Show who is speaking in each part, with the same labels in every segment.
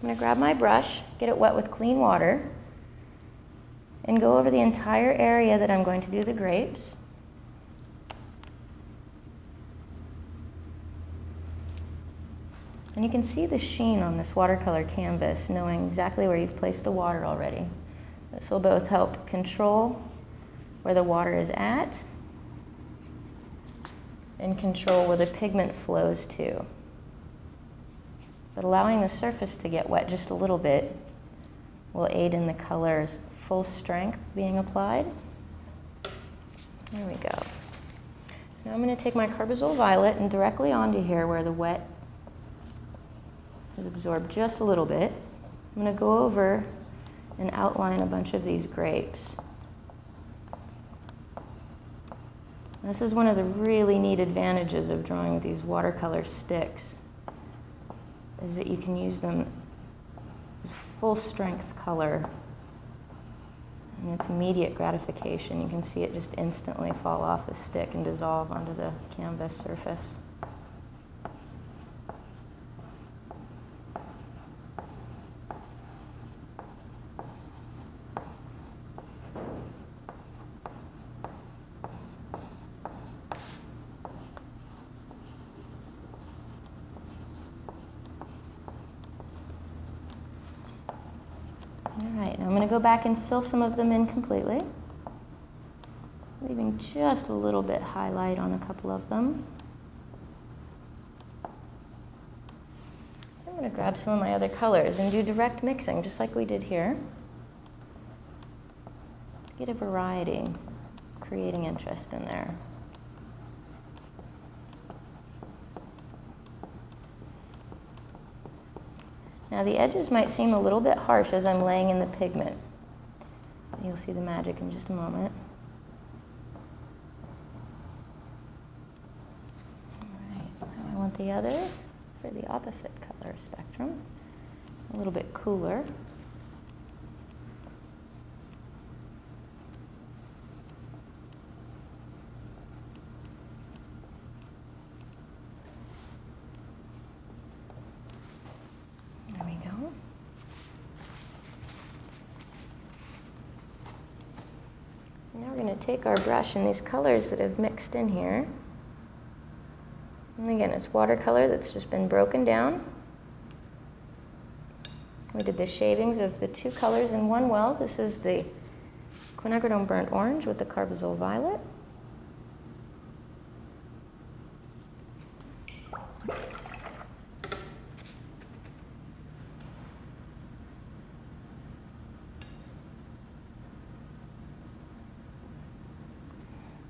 Speaker 1: going to grab my brush, get it wet with clean water, and go over the entire area that I'm going to do the grapes. And you can see the sheen on this watercolor canvas, knowing exactly where you've placed the water already. This will both help control where the water is at and control where the pigment flows to. But allowing the surface to get wet just a little bit will aid in the color's full strength being applied. There we go. So now I'm going to take my Carbazole Violet and directly onto here where the wet is absorbed just a little bit. I'm going to go over and outline a bunch of these grapes. This is one of the really neat advantages of drawing with these watercolor sticks, is that you can use them as full strength color, and it's immediate gratification. You can see it just instantly fall off the stick and dissolve onto the canvas surface. All right, now I'm going to go back and fill some of them in completely, leaving just a little bit highlight on a couple of them. I'm going to grab some of my other colors and do direct mixing, just like we did here. Get a variety, creating interest in there. Now the edges might seem a little bit harsh as I'm laying in the pigment. You'll see the magic in just a moment. All right, now I want the other for the opposite color spectrum, a little bit cooler. Now we're going to take our brush and these colors that have mixed in here, and again it's watercolor that's just been broken down. We did the shavings of the two colors in one well. This is the quinacridone burnt orange with the Carbazole Violet.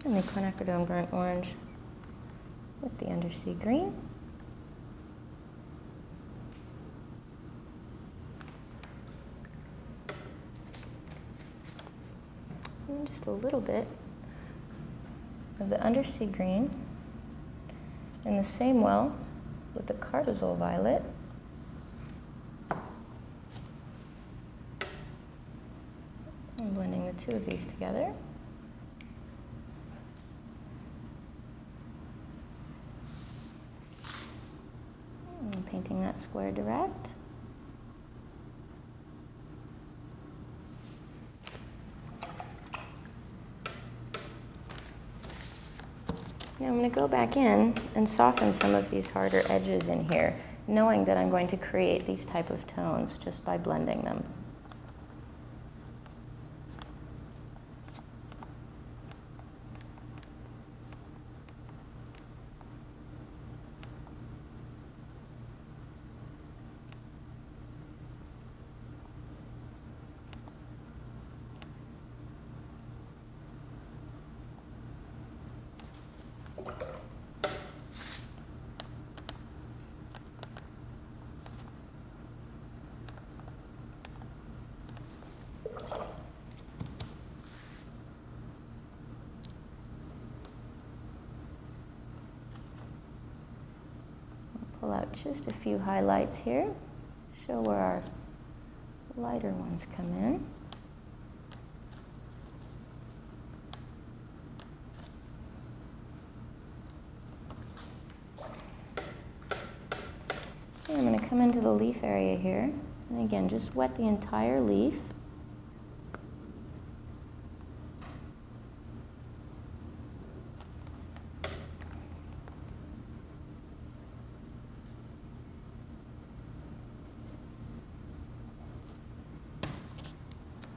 Speaker 1: And the quinacridone burnt orange with the undersea green. And just a little bit of the undersea green in the same well with the Carbazole Violet. And blending the two of these together. And painting that square direct. Now I'm going to go back in and soften some of these harder edges in here, knowing that I'm going to create these type of tones just by blending them. Pull out just a few highlights here, show where our lighter ones come in. And I'm going to come into the leaf area here, And again, just wet the entire leaf.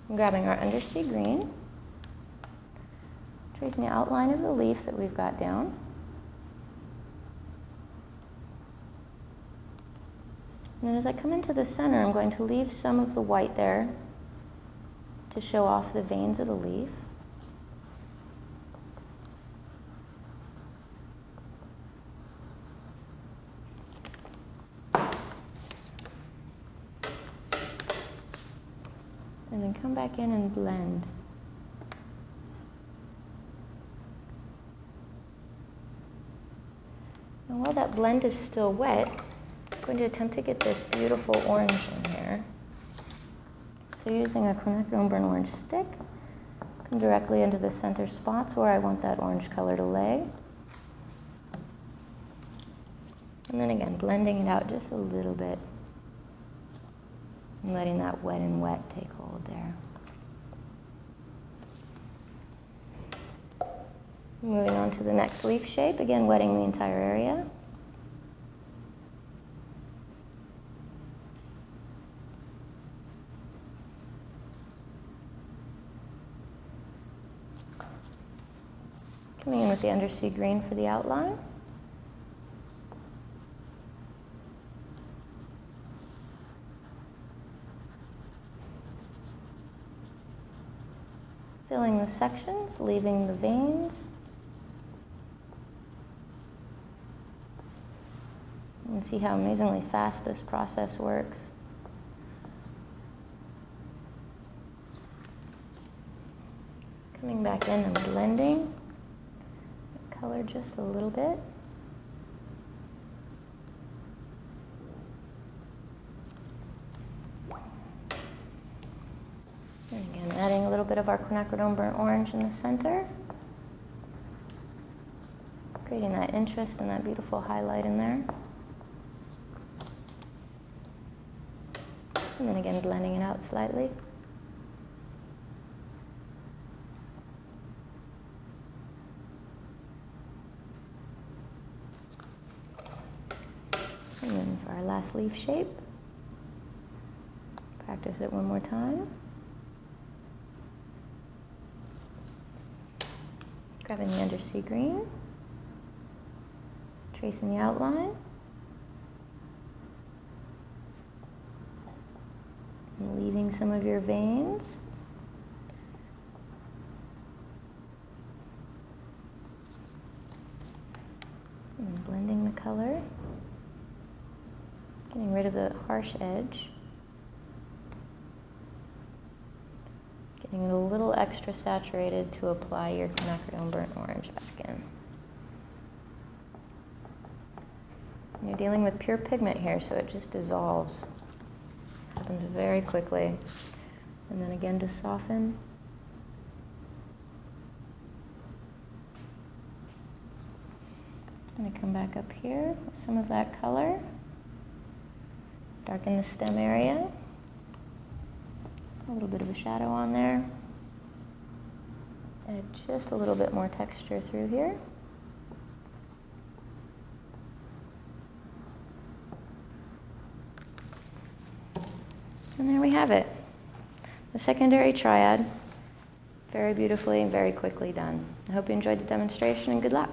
Speaker 1: I'm grabbing our undersea green, tracing the outline of the leaf that we've got down. And then as I come into the center, I'm going to leave some of the white there to show off the veins of the leaf. And then come back in and blend. And while that blend is still wet, I'm going to attempt to get this beautiful orange in here. So using a quinacridone burnt orange stick, come directly into the center spots where I want that orange color to lay. And then again, blending it out just a little bit. And letting that wet and wet take hold there. Moving on to the next leaf shape, again wetting the entire area. Coming in with the undersea green for the outline. Filling the sections, leaving the veins. You can see how amazingly fast this process works. Coming back in and blending the color just a little bit. And again, adding a little bit of our quinacridone burnt orange in the center. Creating that interest and that beautiful highlight in there. And then again, blending it out slightly. And then for our last leaf shape, practice it one more time. Grabbing the undersea green, tracing the outline, and leaving some of your veins. And blending the color, getting rid of the harsh edge. Getting it a little extra saturated to apply your quinacridone burnt orange back in. And you're dealing with pure pigment here, so it just dissolves. Happens very quickly. And then again to soften. I'm going to come back up here with some of that color. Darken the stem area. A little bit of a shadow on there. Add just a little bit more texture through here. And there we have it. The secondary triad. Very beautifully and very quickly done. I hope you enjoyed the demonstration and good luck.